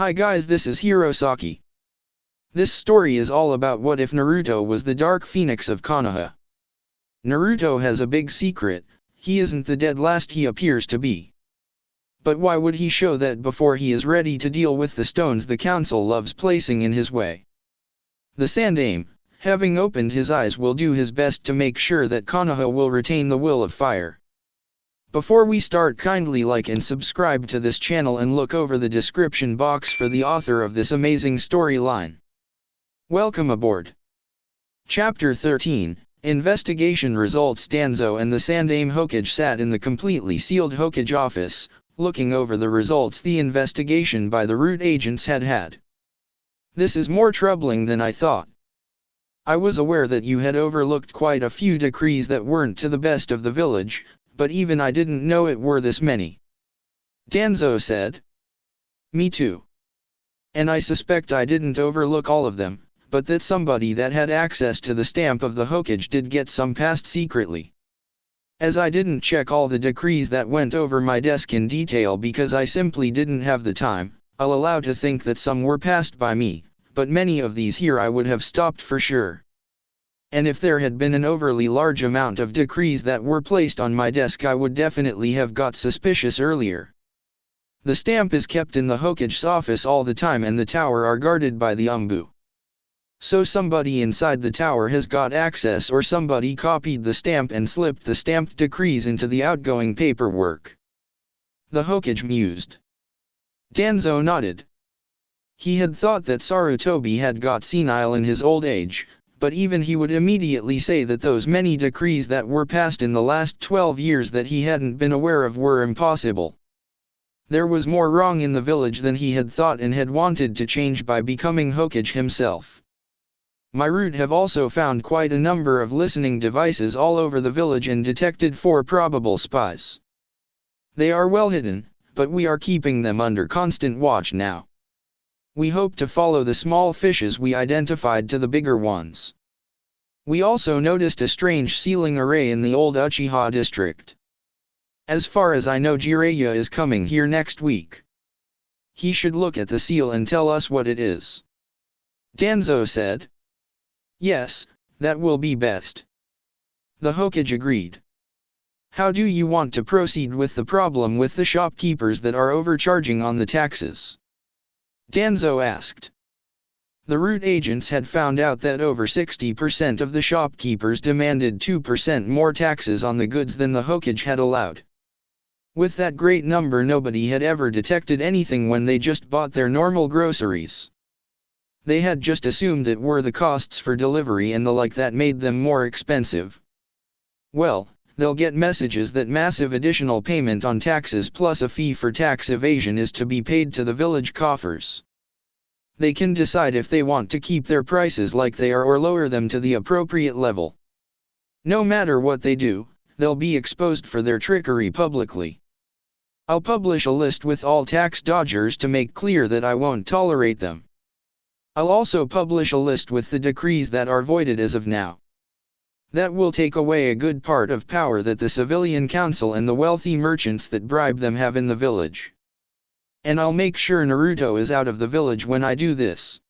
Hi guys, this is Hirosaki. This story is all about what if Naruto was the Dark Phoenix of Konoha. Naruto has a big secret, he isn't the dead last he appears to be. But why would he show that before he is ready to deal with the stones the council loves placing in his way? The Sandaime, having opened his eyes, will do his best to make sure that Konoha will retain the will of fire. Before we start, kindly like and subscribe to this channel and look over the description box for the author of this amazing storyline. Welcome aboard. Chapter 13, Investigation Results. Danzo and the Sandaime Hokage sat in the completely sealed Hokage office, looking over the results the investigation by the root agents had had. This is more troubling than I thought. I was aware that you had overlooked quite a few decrees that weren't to the best of the village, but even I didn't know it were this many. Danzo said. Me too. And I suspect I didn't overlook all of them, but that somebody that had access to the stamp of the Hokage did get some passed secretly. As I didn't check all the decrees that went over my desk in detail because I simply didn't have the time, I'll allow to think that some were passed by me, but many of these here I would have stopped for sure. And if there had been an overly large amount of decrees that were placed on my desk, I would definitely have got suspicious earlier. The stamp is kept in the Hokage's office all the time and the tower are guarded by the Umbu. So somebody inside the tower has got access, or somebody copied the stamp and slipped the stamped decrees into the outgoing paperwork. The Hokage mused. Danzo nodded. He had thought that Sarutobi had got senile in his old age, but even he would immediately say that those many decrees that were passed in the last 12 years that he hadn't been aware of were impossible. There was more wrong in the village than he had thought and had wanted to change by becoming Hokage himself. My root have also found quite a number of listening devices all over the village and detected 4 probable spies. They are well hidden, but we are keeping them under constant watch now. We hope to follow the small fishes we identified to the bigger ones. We also noticed a strange sealing array in the old Uchiha district. As far as I know, Jiraiya is coming here next week. He should look at the seal and tell us what it is. Danzo said. Yes, that will be best. The Hokage agreed. How do you want to proceed with the problem with the shopkeepers that are overcharging on the taxes? Danzo asked. The root agents had found out that over 60% of the shopkeepers demanded 2% more taxes on the goods than the Hokage had allowed. With that great number, nobody had ever detected anything when they just bought their normal groceries. They had just assumed it were the costs for delivery and the like that made them more expensive. Well, they'll get messages that massive additional payment on taxes plus a fee for tax evasion is to be paid to the village coffers. They can decide if they want to keep their prices like they are or lower them to the appropriate level. No matter what they do, they'll be exposed for their trickery publicly. I'll publish a list with all tax dodgers to make clear that I won't tolerate them. I'll also publish a list with the decrees that are voided as of now. That will take away a good part of power that the civilian council and the wealthy merchants that bribe them have in the village. And I'll make sure Naruto is out of the village when I do this.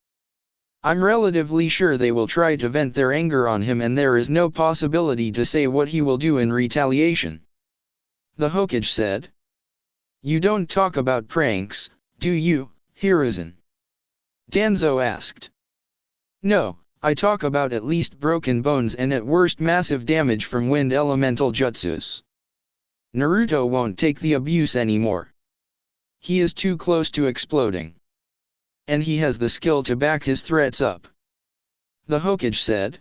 I'm relatively sure they will try to vent their anger on him and there is no possibility to say what he will do in retaliation. The Hokage said. You don't talk about pranks, do you, Hiruzen? Danzo asked. No. I talk about at least broken bones and at worst massive damage from wind elemental jutsus. Naruto won't take the abuse anymore. He is too close to exploding. And he has the skill to back his threats up. The Hokage said.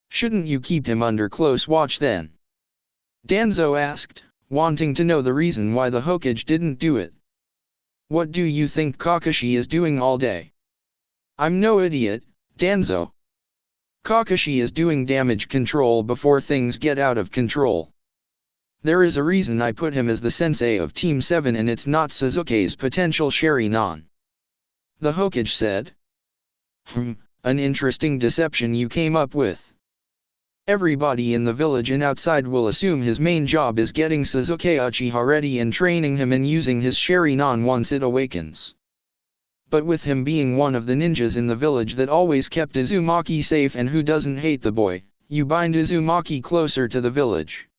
Shouldn't you keep him under close watch then? Danzo asked, wanting to know the reason why the Hokage didn't do it. What do you think Kakashi is doing all day? I'm no idiot, Danzo. Kakashi is doing damage control before things get out of control. There is a reason I put him as the sensei of Team 7 and it's not Sasuke's potential Sharingan. The Hokage said. An interesting deception you came up with. Everybody in the village and outside will assume his main job is getting Sasuke Uchiha ready and training him and using his Sharingan once it awakens. But with him being one of the ninjas in the village that always kept Uzumaki safe and who doesn't hate the boy, you bind Uzumaki closer to the village.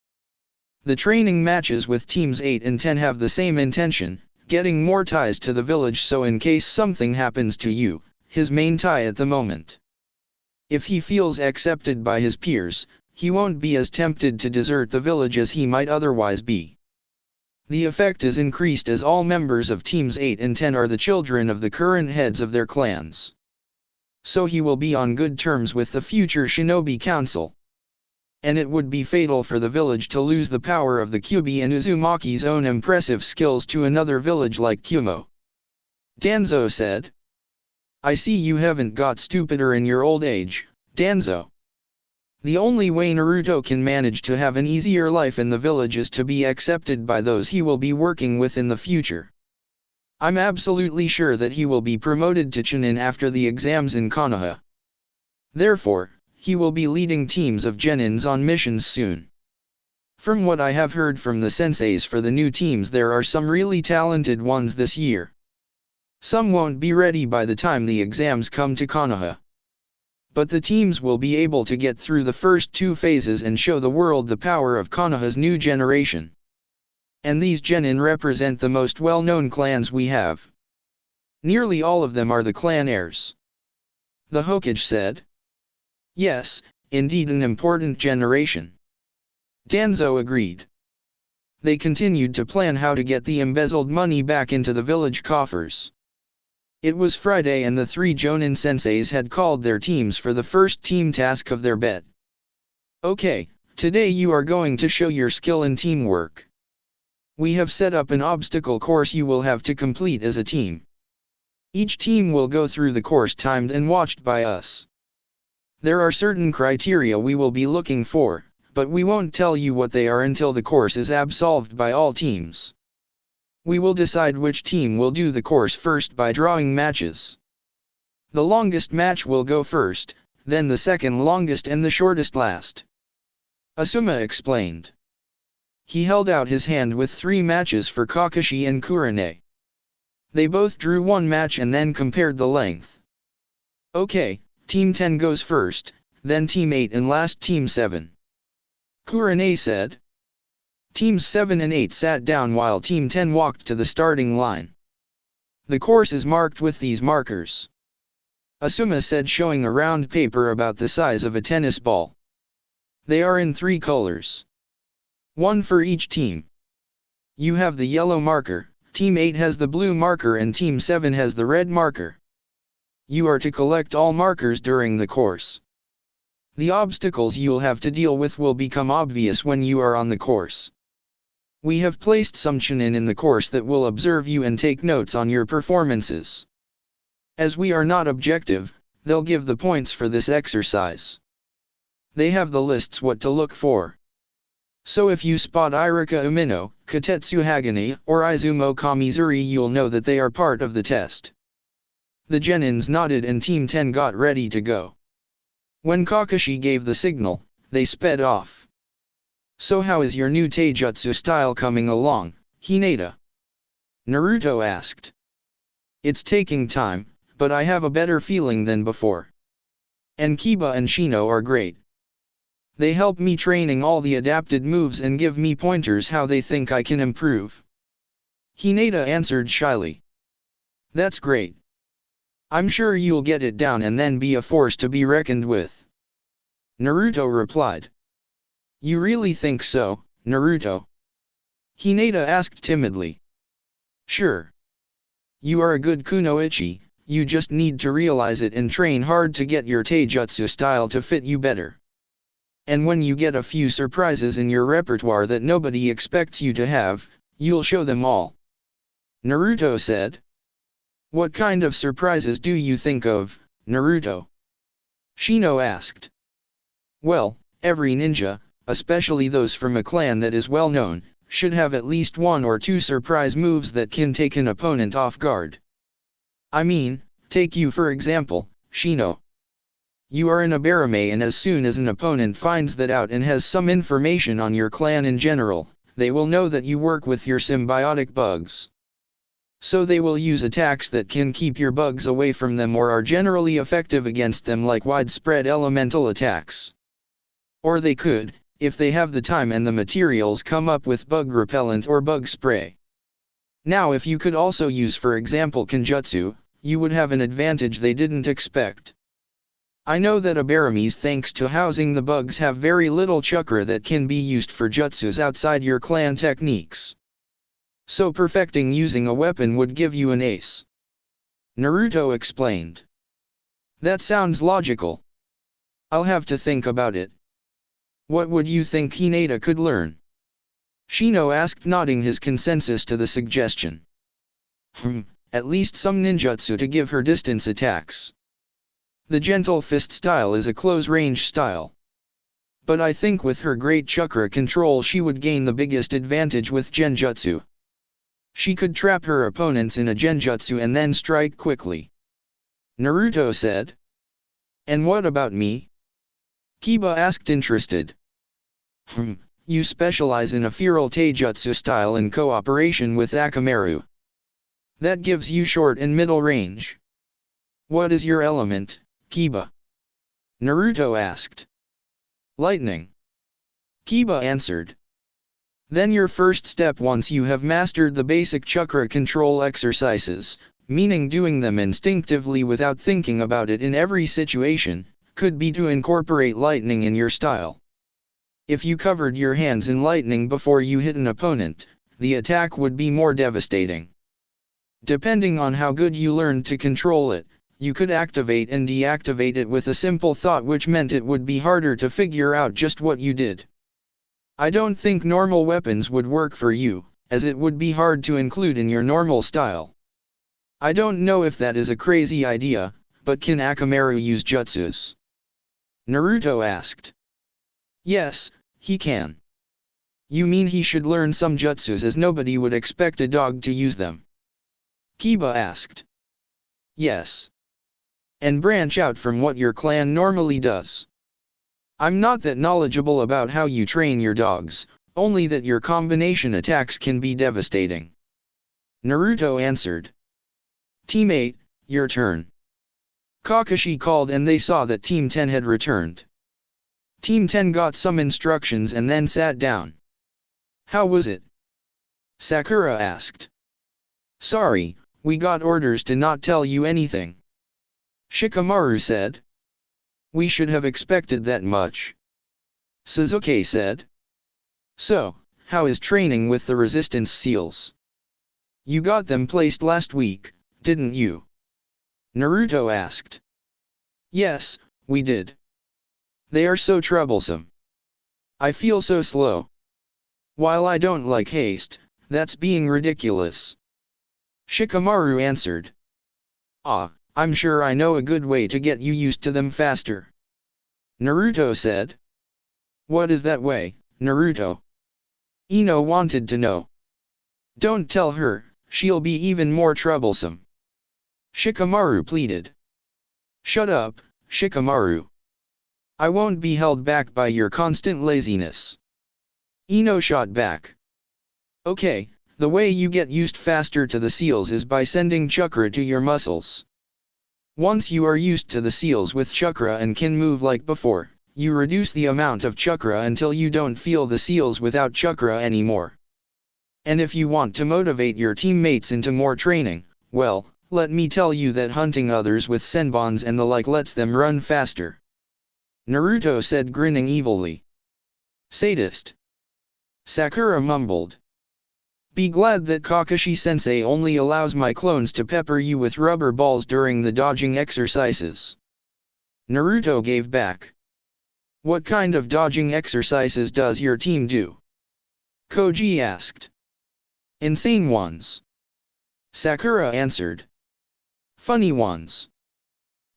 The training matches with teams 8 and 10 have the same intention, getting more ties to the village so in case something happens to you, his main tie at the moment. If he feels accepted by his peers, he won't be as tempted to desert the village as he might otherwise be. The effect is increased as all members of teams 8 and 10 are the children of the current heads of their clans. So he will be on good terms with the future Shinobi Council. And it would be fatal for the village to lose the power of the Kyubi and Uzumaki's own impressive skills to another village like Kumo. Danzo said. I see you haven't got stupider in your old age, Danzo. The only way Naruto can manage to have an easier life in the village is to be accepted by those he will be working with in the future. I'm absolutely sure that he will be promoted to Chunin after the exams in Konoha. Therefore, he will be leading teams of genins on missions soon. From what I have heard from the senseis for the new teams, there are some really talented ones this year. Some won't be ready by the time the exams come to Konoha. But the teams will be able to get through the first 2 phases and show the world the power of Konoha's new generation. And these genin represent the most well-known clans we have. Nearly all of them are the clan heirs. The Hokage said. Yes, indeed an important generation. Danzo agreed. They continued to plan how to get the embezzled money back into the village coffers. It was Friday and the 3 Jonin senseis had called their teams for the first team task of their bet. Okay, today you are going to show your skill in teamwork. We have set up an obstacle course you will have to complete as a team. Each team will go through the course timed and watched by us. There are certain criteria we will be looking for, but we won't tell you what they are until the course is absolved by all teams. We will decide which team will do the course first by drawing matches. The longest match will go first, then the second longest and the shortest last. Asuma explained. He held out his hand with 3 matches for Kakashi and Kurane. They both drew 1 match and then compared the length. Okay, Team 10 goes first, then Team 8 and last Team 7. Kurane said. Teams 7 and 8 sat down while Team 10 walked to the starting line. The course is marked with these markers. Asuma said, showing a round paper about the size of a tennis ball. They are in 3 colors. 1 for each team. You have the yellow marker, Team 8 has the blue marker and Team 7 has the red marker. You are to collect all markers during the course. The obstacles you'll have to deal with will become obvious when you are on the course. We have placed some chunin in the course that will observe you and take notes on your performances. As we are not objective, they'll give the points for this exercise. They have the lists what to look for. So if you spot Irika Umino, Katetsu Hagane, or Izumo Kamizuri, you'll know that they are part of the test. The genins nodded and Team 10 got ready to go. When Kakashi gave the signal, they sped off. So how is your new taijutsu style coming along, Hinata? Naruto asked. It's taking time, but I have a better feeling than before. And Kiba and Shino are great. They help me training all the adapted moves and give me pointers how they think I can improve. Hinata answered shyly. That's great. I'm sure you'll get it down and then be a force to be reckoned with. Naruto replied. You really think so, Naruto? Hinata asked timidly. Sure. You are a good kunoichi, you just need to realize it and train hard to get your taijutsu style to fit you better. And when you get a few surprises in your repertoire that nobody expects you to have, you'll show them all. Naruto said. What kind of surprises do you think of, Naruto? Shino asked. Well, every ninja, especially those from a clan that is well known, should have at least 1 or 2 surprise moves that can take an opponent off guard. I mean, take you for example, Shino. You are in a barame and as soon as an opponent finds that out and has some information on your clan in general, they will know that you work with your symbiotic bugs. So they will use attacks that can keep your bugs away from them or are generally effective against them, like widespread elemental attacks. Or they could, if they have the time and the materials, come up with bug repellent or bug spray. Now if you could also use, for example, Kenjutsu, you would have an advantage they didn't expect. I know that Abaramis, thanks to housing the bugs, have very little chakra that can be used for jutsus outside your clan techniques. So perfecting using a weapon would give you an ace. Naruto explained. That sounds logical. I'll have to think about it. What would you think Hinata could learn? Shino asked, nodding his consensus to the suggestion. At least some ninjutsu to give her distance attacks. The gentle fist style is a close-range style. But I think with her great chakra control she would gain the biggest advantage with genjutsu. She could trap her opponents in a genjutsu and then strike quickly. Naruto said. And what about me? Kiba asked, interested. You specialize in a feral taijutsu style in cooperation with Akamaru. That gives you short and middle range. What is your element, Kiba? Naruto asked. Lightning. Kiba answered. Then your first step, once you have mastered the basic chakra control exercises, meaning doing them instinctively without thinking about it in every situation, could be to incorporate lightning in your style. If you covered your hands in lightning before you hit an opponent, the attack would be more devastating. Depending on how good you learned to control it, you could activate and deactivate it with a simple thought, which meant it would be harder to figure out just what you did. I don't think normal weapons would work for you, as it would be hard to include in your normal style. I don't know if that is a crazy idea, but can Akamaru use jutsus? Naruto asked. Yes, he can. You mean he should learn some jutsus, as nobody would expect a dog to use them? Kiba asked. Yes. And branch out from what your clan normally does. I'm not that knowledgeable about how you train your dogs, only that your combination attacks can be devastating. Naruto answered. Teammate, your turn. Kakashi called and they saw that Team 10 had returned. Team 10 got some instructions and then sat down. How was it? Sakura asked. Sorry, we got orders to not tell you anything. Shikamaru said. We should have expected that much. Sasuke said. So, how is training with the resistance seals? You got them placed last week, didn't you? Naruto asked. Yes, we did. They are so troublesome. I feel so slow. While I don't like haste, that's being ridiculous. Shikamaru answered. I'm sure I know a good way to get you used to them faster. Naruto said. What is that way, Naruto? Ino wanted to know. Don't tell her, she'll be even more troublesome. Shikamaru pleaded. Shut up, Shikamaru. I won't be held back by your constant laziness. Ino shot back. Okay, the way you get used faster to the seals is by sending chakra to your muscles. Once you are used to the seals with chakra and can move like before, you reduce the amount of chakra until you don't feel the seals without chakra anymore. And if you want to motivate your teammates into more training, well, let me tell you that hunting others with senbons and the like lets them run faster. Naruto said, grinning evilly. Sadist. Sakura mumbled. Be glad that Kakashi-sensei only allows my clones to pepper you with rubber balls during the dodging exercises. Naruto gave back. What kind of dodging exercises does your team do? Koji asked. Insane ones. Sakura answered. Funny ones.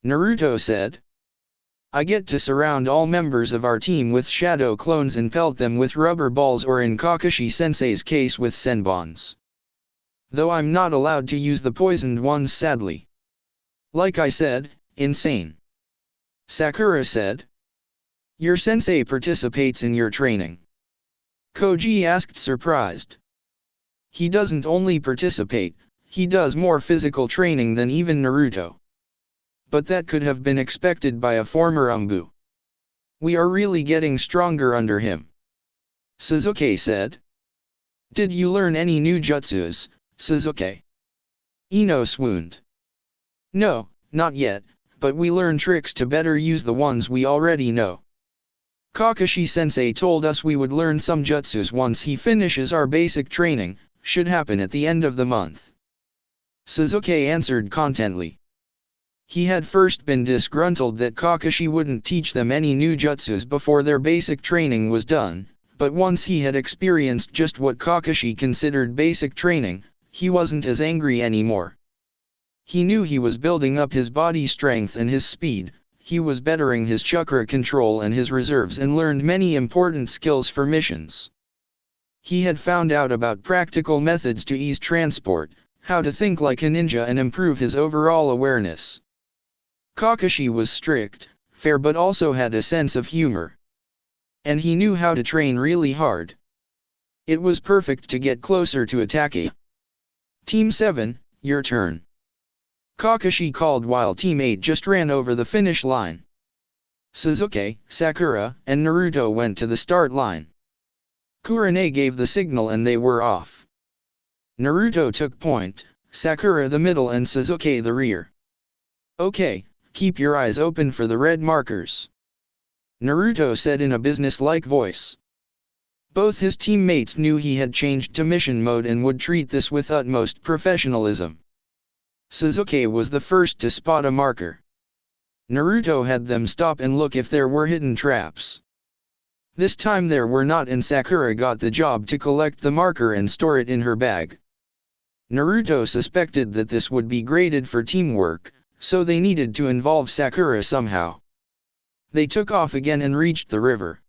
Naruto said. I get to surround all members of our team with shadow clones and pelt them with rubber balls, or in Kakashi-sensei's case with senbons. Though I'm not allowed to use the poisoned ones, sadly. Like I said, insane. Sakura said. Your sensei participates in your training? Koji asked, surprised. He doesn't only participate, he does more physical training than even Naruto. But that could have been expected by a former Umbu. We are really getting stronger under him, Sasuke said. Did you learn any new jutsus, Sasuke? Ino swooned. No, not yet, but we learn tricks to better use the ones we already know. Kakashi-sensei told us we would learn some jutsus once he finishes our basic training, should happen at the end of the month. Sasuke answered contently. He had first been disgruntled that Kakashi wouldn't teach them any new jutsus before their basic training was done, but once he had experienced just what Kakashi considered basic training, he wasn't as angry anymore. He knew he was building up his body strength and his speed, he was bettering his chakra control and his reserves and learned many important skills for missions. He had found out about practical methods to ease transport, how to think like a ninja and improve his overall awareness. Kakashi was strict, fair but also had a sense of humor. And he knew how to train really hard. It was perfect to get closer to Itachi. Team 7, your turn. Kakashi called while Team 8 just ran over the finish line. Sasuke, Sakura, and Naruto went to the start line. Kurane gave the signal and they were off. Naruto took point, Sakura the middle and Sasuke the rear. Okay, keep your eyes open for the red markers, Naruto said in a business-like voice. Both his teammates knew he had changed to mission mode and would treat this with utmost professionalism. Sasuke was the first to spot a marker. Naruto had them stop and look if there were hidden traps. This time there were not, and Sakura got the job to collect the marker and store it in her bag. Naruto suspected that this would be graded for teamwork, so they needed to involve Sakura somehow. They took off again and reached the river.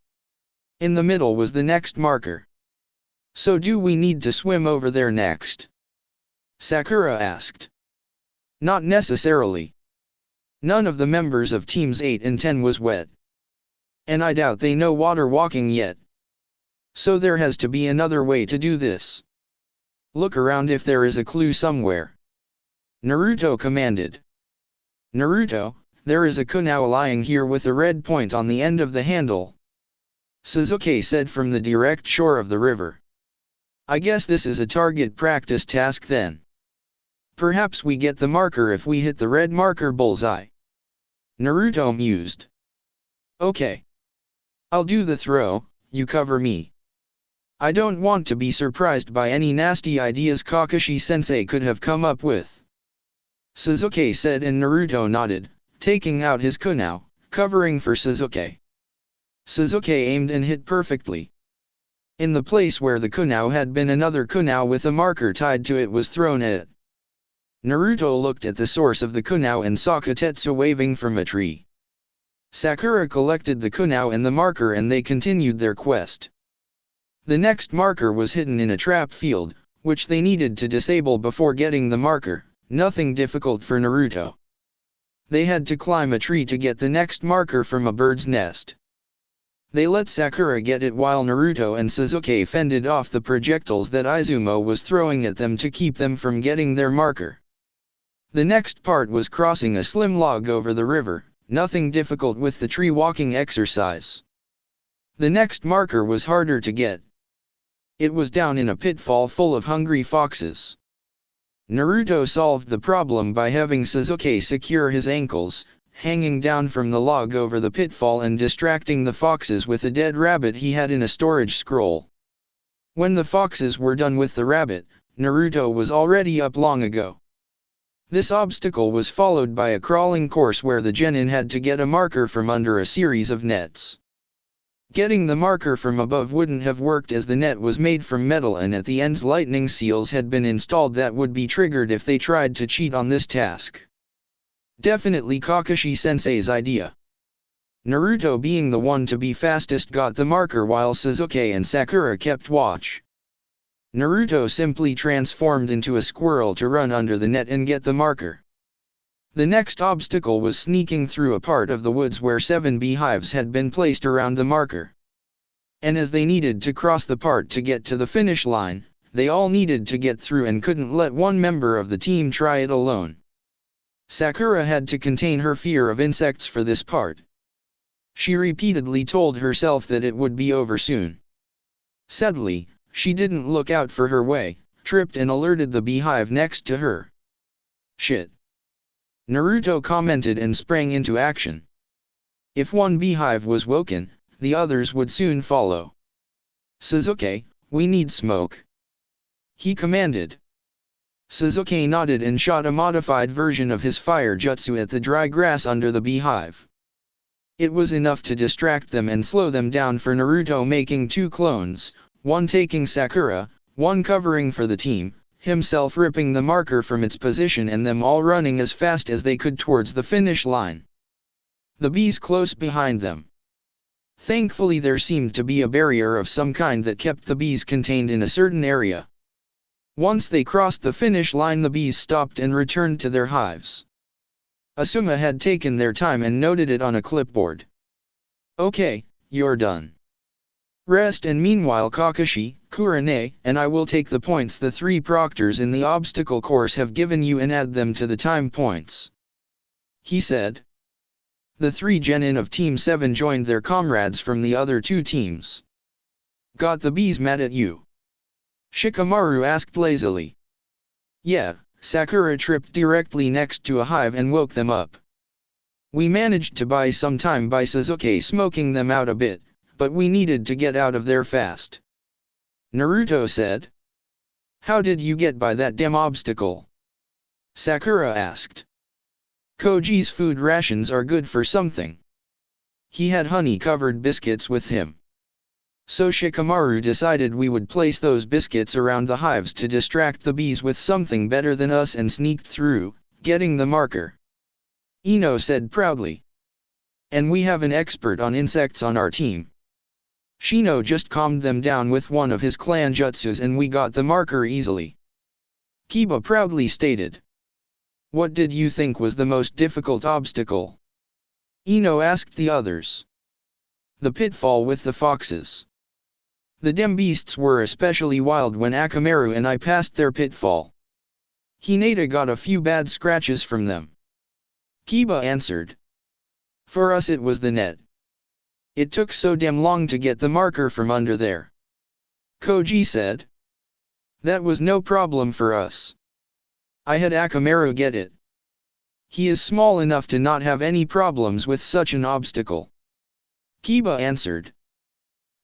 In the middle was the next marker. So do we need to swim over there next? Sakura asked. Not necessarily. None of the members of Teams 8 and 10 was wet. And I doubt they know water walking yet. So there has to be another way to do this. Look around if there is a clue somewhere, Naruto commanded. Naruto, there is a kunai lying here with a red point on the end of the handle, Sasuke said from the direct shore of the river. I guess this is a target practice task then. Perhaps we get the marker if we hit the red marker bullseye, Naruto mused. Okay. I'll do the throw, you cover me. I don't want to be surprised by any nasty ideas Kakashi-sensei could have come up with, Sasuke said, and Naruto nodded, taking out his kunai, covering for Sasuke. Sasuke aimed and hit perfectly. In the place where the kunai had been, another kunai with a marker tied to it was thrown at. Naruto looked at the source of the kunai and saw Kotetsu waving from a tree. Sakura collected the kunai and the marker and they continued their quest. The next marker was hidden in a trap field, which they needed to disable before getting the marker, nothing difficult for Naruto. They had to climb a tree to get the next marker from a bird's nest. They let Sakura get it while Naruto and Sasuke fended off the projectiles that Izumo was throwing at them to keep them from getting their marker. The next part was crossing a slim log over the river, nothing difficult with the tree walking exercise. The next marker was harder to get. It was down in a pitfall full of hungry foxes. Naruto solved the problem by having Sasuke secure his ankles, hanging down from the log over the pitfall and distracting the foxes with a dead rabbit he had in a storage scroll. When the foxes were done with the rabbit, Naruto was already up long ago. This obstacle was followed by a crawling course where the genin had to get a marker from under a series of nets. Getting the marker from above wouldn't have worked as the net was made from metal and at the ends lightning seals had been installed that would be triggered if they tried to cheat on this task. Definitely Kakashi-sensei's idea. Naruto, being the one to be fastest, got the marker while Sasuke and Sakura kept watch. Naruto simply transformed into a squirrel to run under the net and get the marker. The next obstacle was sneaking through a part of the woods where 7 beehives had been placed around the marker. And as they needed to cross the part to get to the finish line, they all needed to get through and couldn't let one member of the team try it alone. Sakura had to contain her fear of insects for this part. She repeatedly told herself that it would be over soon. Sadly, she didn't look out for her way, tripped and alerted the beehive next to her. "Shit!" Naruto commented and sprang into action. If one beehive was woken, the others would soon follow. "Sasuke, we need smoke," he commanded. Sasuke nodded and shot a modified version of his fire jutsu at the dry grass under the beehive. It was enough to distract them and slow them down for Naruto, making 2 clones, one taking Sakura, one covering for the team, himself ripping the marker from its position and them all running as fast as they could towards the finish line. The bees close behind them. Thankfully there seemed to be a barrier of some kind that kept the bees contained in a certain area. Once they crossed the finish line, the bees stopped and returned to their hives. Asuma had taken their time and noted it on a clipboard. "Okay, you're done. Rest, and meanwhile Kakashi, Kurane, and I will take the points the 3 proctors in the obstacle course have given you and add them to the time points," he said. The 3 genin of Team 7 joined their comrades from the other 2 teams. "Got the bees mad at you?" Shikamaru asked lazily. "Yeah." Sakura tripped directly next to a hive and woke them up. "We managed to buy some time by Sasuke smoking them out a bit, but we needed to get out of there fast," Naruto said. "How did you get by that damn obstacle?" Sakura asked. "Koji's food rations are good for something. He had honey-covered biscuits with him. So Shikamaru decided we would place those biscuits around the hives to distract the bees with something better than us and sneaked through, getting the marker," Ino said proudly. "And we have an expert on insects on our team. Shino just calmed them down with one of his clan jutsus and we got the marker easily," Kiba proudly stated. "What did you think was the most difficult obstacle?" Ino asked the others. "The pitfall with the foxes. The dem beasts were especially wild when Akamaru and I passed their pitfall. Hinata got a few bad scratches from them," Kiba answered. "For us it was the net. It took so damn long to get the marker from under there," Koji said. "That was no problem for us. I had Akamaru get it. He is small enough to not have any problems with such an obstacle," Kiba answered.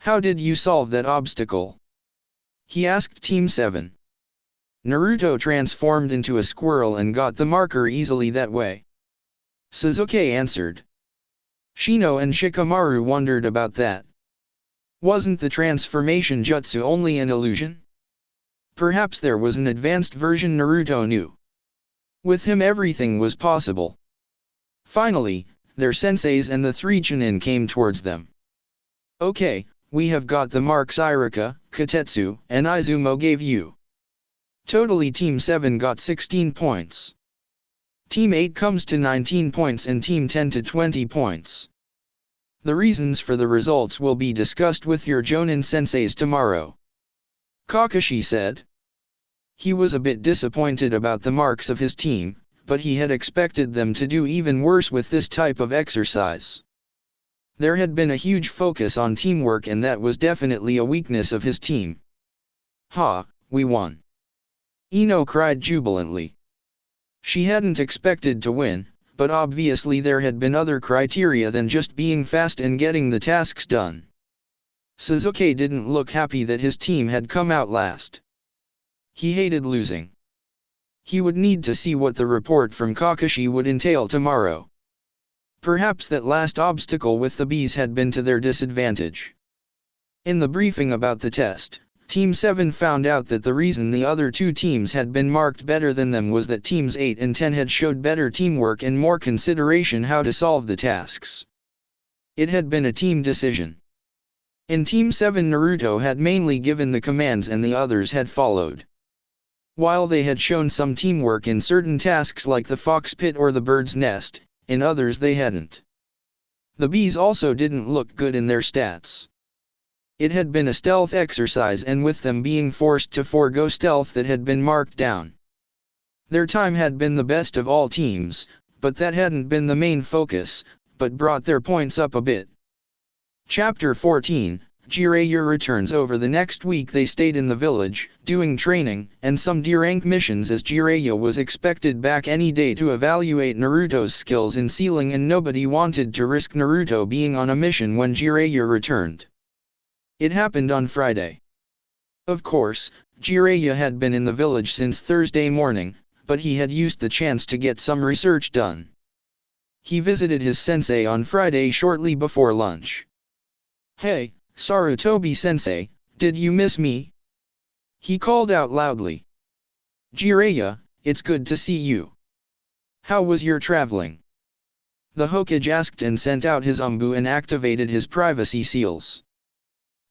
"How did you solve that obstacle?" he asked Team 7. "Naruto transformed into a squirrel and got the marker easily that way," Sasuke answered. Shino and Shikamaru wondered about that. Wasn't the transformation jutsu only an illusion? Perhaps there was an advanced version Naruto knew. With him everything was possible. Finally, their senseis and the 3 chunin came towards them. "Okay, we have got the marks Irika, Katetsu, and Izumo gave you. Totally Team 7 got 16 points. Team 8 comes to 19 points and Team 10 to 20 points. The reasons for the results will be discussed with your Jonin senseis tomorrow," Kakashi said. He was a bit disappointed about the marks of his team, but he had expected them to do even worse with this type of exercise. There had been a huge focus on teamwork and that was definitely a weakness of his team. "Ha, we won!" Ino cried jubilantly. She hadn't expected to win, but obviously there had been other criteria than just being fast and getting the tasks done. Sasuke didn't look happy that his team had come out last. He hated losing. He would need to see what the report from Kakashi would entail tomorrow. Perhaps that last obstacle with the bees had been to their disadvantage. In the briefing about the test, Team 7 found out that the reason the other 2 teams had been marked better than them was that Teams 8 and 10 had showed better teamwork and more consideration how to solve the tasks. It had been a team decision. In Team 7 Naruto had mainly given the commands and the others had followed. While they had shown some teamwork in certain tasks like the fox pit or the bird's nest, in others they hadn't. The bees also didn't look good in their stats. It had been a stealth exercise, and with them being forced to forego stealth that had been marked down. Their time had been the best of all teams, but that hadn't been the main focus, but brought their points up a bit. Chapter 14, Jiraiya returns. Over the next week they stayed in the village, doing training, and some D-rank missions, as Jiraiya was expected back any day to evaluate Naruto's skills in sealing, and nobody wanted to risk Naruto being on a mission when Jiraiya returned. It happened on Friday. Of course, Jiraiya had been in the village since Thursday morning, but he had used the chance to get some research done. He visited his sensei on Friday shortly before lunch. "Hey, Sarutobi-sensei, did you miss me?" he called out loudly. "Jiraiya, it's good to see you. How was your traveling?" the Hokage asked, and sent out his umbu and activated his privacy seals.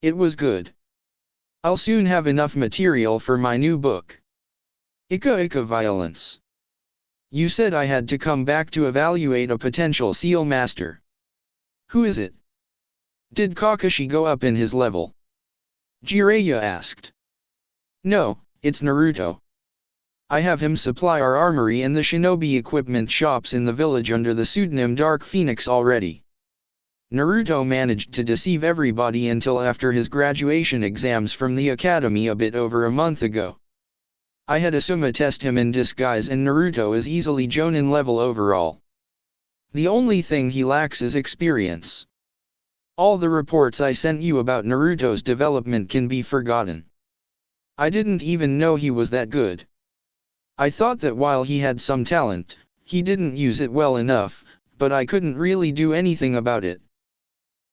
"It was good. I'll soon have enough material for my new book. Ika Violence. You said I had to come back to evaluate a potential seal master. Who is it? Did Kakashi go up in his level?" Jiraiya asked. "No, it's Naruto. I have him supply our armory and the shinobi equipment shops in the village under the pseudonym Dark Phoenix already. Naruto managed to deceive everybody until after his graduation exams from the academy a bit over a month ago. I had Asuma test him in disguise, and Naruto is easily Jonin level overall. The only thing he lacks is experience. All the reports I sent you about Naruto's development can be forgotten. I didn't even know he was that good. I thought that while he had some talent, he didn't use it well enough, but I couldn't really do anything about it.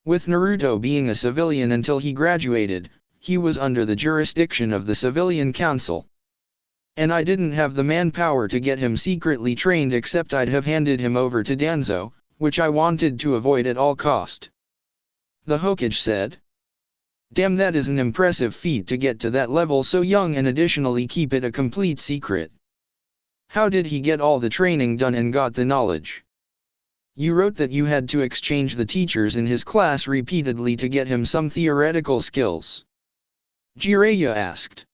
With Naruto being a civilian until he graduated, he was under the jurisdiction of the Civilian Council. And I didn't have the manpower to get him secretly trained, except I'd have handed him over to Danzo, which I wanted to avoid at all cost," the Hokage said. "Damn, that is an impressive feat to get to that level so young, and additionally keep it a complete secret. How did he get all the training done and got the knowledge? You wrote that you had to exchange the teachers in his class repeatedly to get him some theoretical skills?" Jiraiya asked.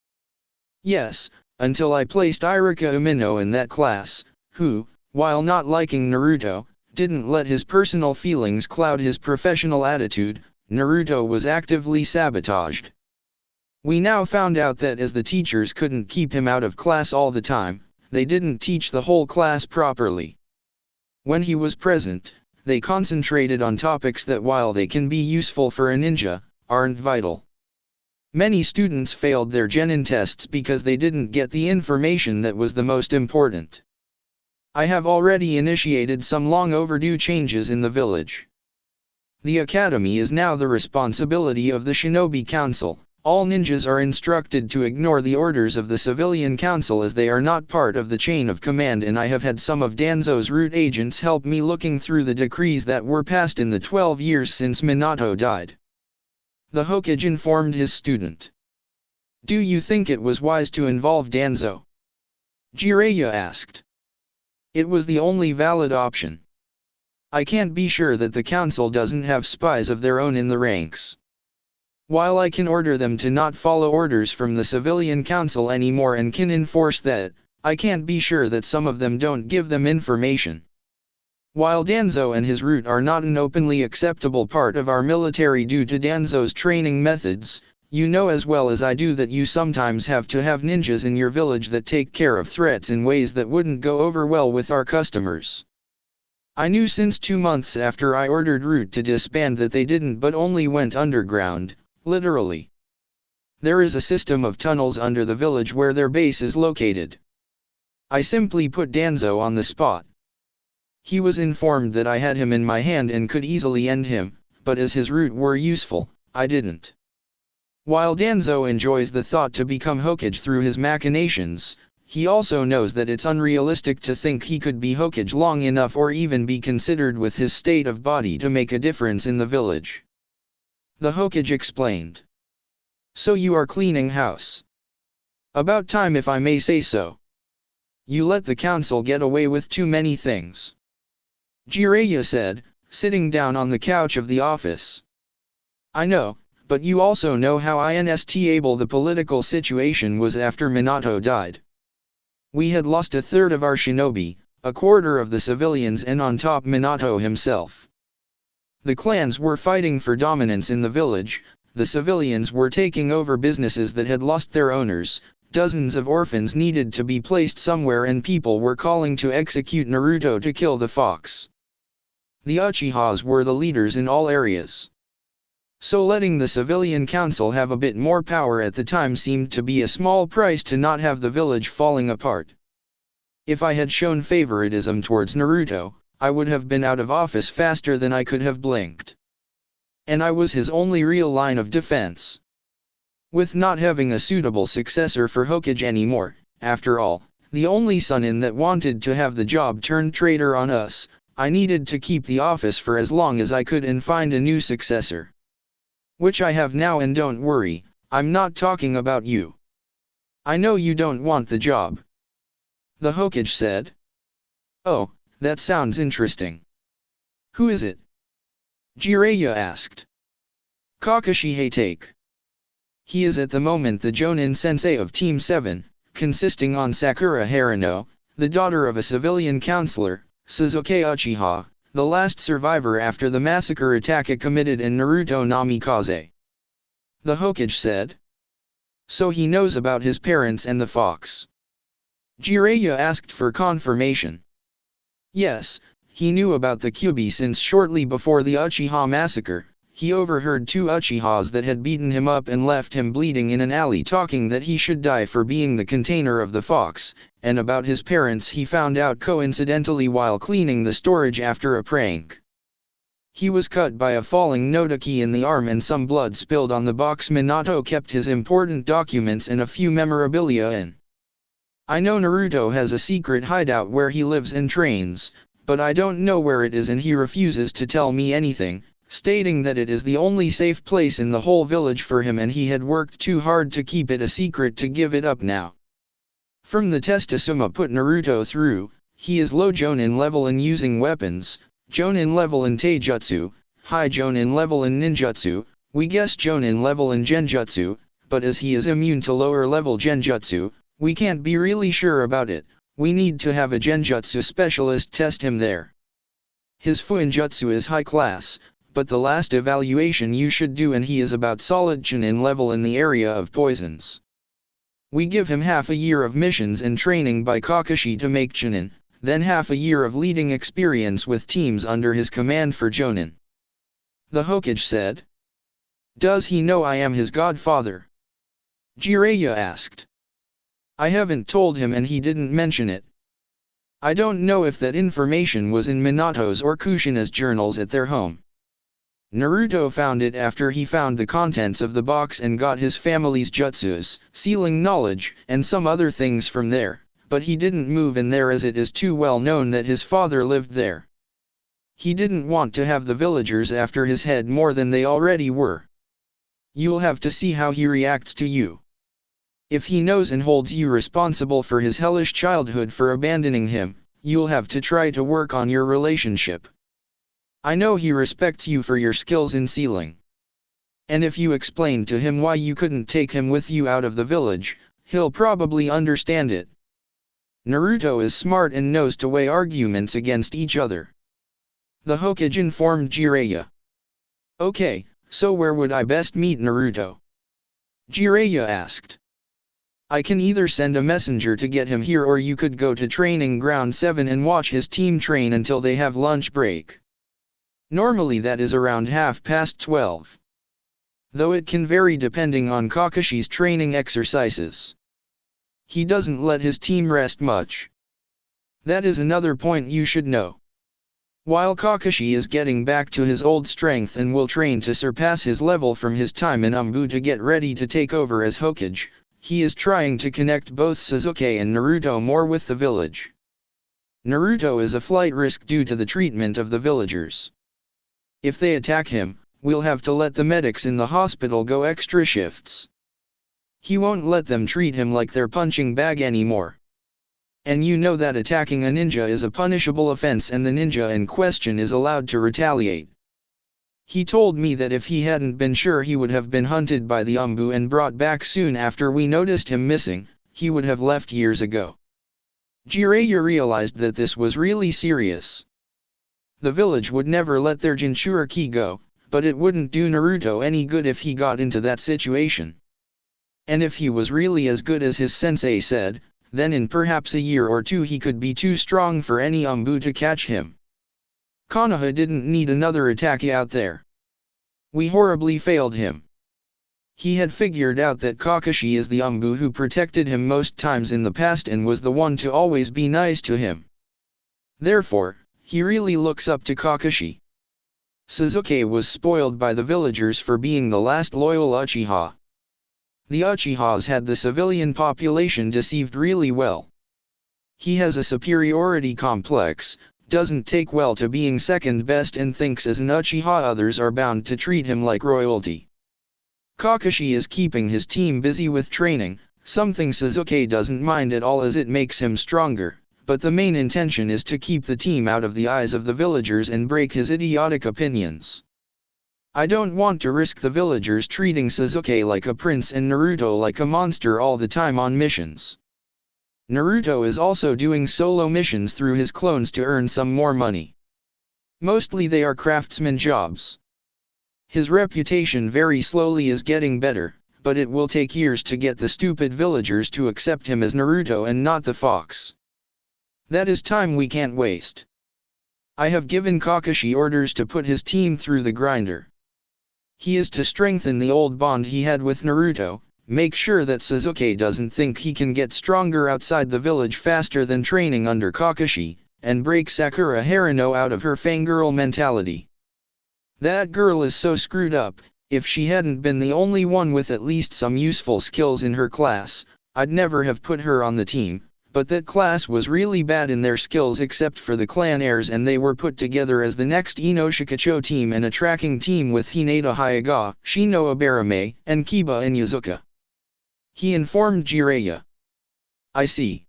"Yes, until I placed Irika Umino in that class, who, while not liking Naruto, didn't let his personal feelings cloud his professional attitude. Naruto was actively sabotaged. We now found out that as the teachers couldn't keep him out of class all the time, they didn't teach the whole class properly. When he was present, they concentrated on topics that, while they can be useful for a ninja, aren't vital. Many students failed their genin tests because they didn't get the information that was the most important. I have already initiated some long overdue changes in the village. The academy is now the responsibility of the Shinobi Council. All ninjas are instructed to ignore the orders of the Civilian Council, as they are not part of the chain of command, and I have had some of Danzo's root agents help me looking through the decrees that were passed in the 12 years since Minato died," the Hokage informed his student. "Do you think it was wise to involve Danzo?" Jiraiya asked. "It was the only valid option. I can't be sure that the council doesn't have spies of their own in the ranks. While I can order them to not follow orders from the Civilian Council anymore and can enforce that, I can't be sure that some of them don't give them information. While Danzo and his root are not an openly acceptable part of our military due to Danzo's training methods, you know as well as I do that you sometimes have to have ninjas in your village that take care of threats in ways that wouldn't go over well with our customers. I knew since 2 months after I ordered Root to disband that they didn't, but only went underground, literally. There is a system of tunnels under the village where their base is located. I simply put Danzo on the spot. He was informed that I had him in my hand and could easily end him, but as his root were useful, I didn't. While Danzo enjoys the thought to become Hokage through his machinations, he also knows that it's unrealistic to think he could be Hokage long enough or even be considered with his state of body to make a difference in the village," the Hokage explained. "So you are cleaning house. About time, if I may say so. You let the council get away with too many things," Jiraiya said, sitting down on the couch of the office. "I know, but you also know how unstable the political situation was after Minato died. We had lost a third of our shinobi, a quarter of the civilians, and on top Minato himself. The clans were fighting for dominance in the village, the civilians were taking over businesses that had lost their owners, dozens of orphans needed to be placed somewhere, and people were calling to execute Naruto to kill the fox. The Uchihas were the leaders in all areas. So letting the civilian council have a bit more power at the time seemed to be a small price to not have the village falling apart. If I had shown favoritism towards Naruto, I would have been out of office faster than I could have blinked. And I was his only real line of defense. With not having a suitable successor for Hokage anymore, after all, the only son-in that wanted to have the job turned traitor on us, I needed to keep the office for as long as I could and find a new successor. Which I have now, and don't worry, I'm not talking about you. I know you don't want the job. The Hokage said. Oh, that sounds interesting. Who is it? Jiraiya asked. Kakashi Hatake. He is at the moment the Jonin sensei of Team 7, consisting on Sakura Haruno, the daughter of a civilian counselor, Sasuke Uchiha, the last survivor after the massacre attack committed in Naruto Namikaze. The Hokage said. So he knows about his parents and the fox. Jiraiya asked for confirmation. Yes, he knew about the Kyuubi since shortly before the Uchiha massacre, he overheard two Uchihas that had beaten him up and left him bleeding in an alley talking that he should die for being the container of the fox, and about his parents he found out coincidentally while cleaning the storage after a prank. He was cut by a falling Nodoki in the arm and some blood spilled on the box Minato kept his important documents and a few memorabilia in. I know Naruto has a secret hideout where he lives and trains, but I don't know where it is, and he refuses to tell me anything, stating that it is the only safe place in the whole village for him and he had worked too hard to keep it a secret to give it up now. From the test Asuma put Naruto through, he is low Jonin level in using weapons, Jonin level in Taijutsu, high Jonin level in Ninjutsu, we guess Jonin level in Genjutsu, but as he is immune to lower level Genjutsu, we can't be really sure about it. We need to have a Genjutsu specialist test him there. His Fuinjutsu is high class, but the last evaluation you should do, and he is about solid Chunin level in the area of poisons. We give him half a year of missions and training by Kakashi to make Chunin, then half a year of leading experience with teams under his command for Jonin. The Hokage said. Does he know I am his godfather? Jiraiya asked. I haven't told him and he didn't mention it. I don't know if that information was in Minato's or Kushina's journals at their home. Naruto found it after he found the contents of the box and got his family's jutsus, sealing knowledge, and some other things from there, but he didn't move in there as it is too well known that his father lived there. He didn't want to have the villagers after his head more than they already were. You'll have to see how he reacts to you. If he knows and holds you responsible for his hellish childhood for abandoning him, you'll have to try to work on your relationship. I know he respects you for your skills in sealing. And if you explain to him why you couldn't take him with you out of the village, he'll probably understand it. Naruto is smart and knows to weigh arguments against each other. The Hokage informed Jiraiya. Okay, so where would I best meet Naruto? Jiraiya asked. I can either send a messenger to get him here, or you could go to Training Ground 7 and watch his team train until they have lunch break. Normally that is around 12:30. Though it can vary depending on Kakashi's training exercises. He doesn't let his team rest much. That is another point you should know. While Kakashi is getting back to his old strength and will train to surpass his level from his time in Umbu to get ready to take over as Hokage, he is trying to connect both Sasuke and Naruto more with the village. Naruto is a flight risk due to the treatment of the villagers. If they attack him, we'll have to let the medics in the hospital go extra shifts. He won't let them treat him like their punching bag anymore. And you know that attacking a ninja is a punishable offense and the ninja in question is allowed to retaliate. He told me that if he hadn't been sure he would have been hunted by the Umbu and brought back soon after we noticed him missing, he would have left years ago. Jiraiya realized that this was really serious. The village would never let their Jinchuriki go, but it wouldn't do Naruto any good if he got into that situation. And if he was really as good as his sensei said, then in perhaps a year or two he could be too strong for any Umbu to catch him. Konoha didn't need another attack out there. We horribly failed him. He had figured out that Kakashi is the Umbu who protected him most times in the past and was the one to always be nice to him. Therefore, he really looks up to Kakashi. Sasuke was spoiled by the villagers for being the last loyal Uchiha. The Uchihas had the civilian population deceived really well. He has a superiority complex, doesn't take well to being second best and thinks as an Uchiha others are bound to treat him like royalty. Kakashi is keeping his team busy with training, something Sasuke doesn't mind at all as it makes him stronger, but the main intention is to keep the team out of the eyes of the villagers and break his idiotic opinions. I don't want to risk the villagers treating Sasuke like a prince and Naruto like a monster all the time on missions. Naruto is also doing solo missions through his clones to earn some more money. Mostly they are craftsman jobs. His reputation very slowly is getting better, but it will take years to get the stupid villagers to accept him as Naruto and not the fox. That is time we can't waste. I have given Kakashi orders to put his team through the grinder. He is to strengthen the old bond he had with Naruto, make sure that Sasuke doesn't think he can get stronger outside the village faster than training under Kakashi, and break Sakura Haruno out of her fangirl mentality. That girl is so screwed up. If she hadn't been the only one with at least some useful skills in her class, I'd never have put her on the team, but that class was really bad in their skills except for the clan heirs and they were put together as the next Inoshikacho team and a tracking team with Hinata Hyuga, Shino Abarame, and Kiba Inuzuka. He informed Jiraiya. I see.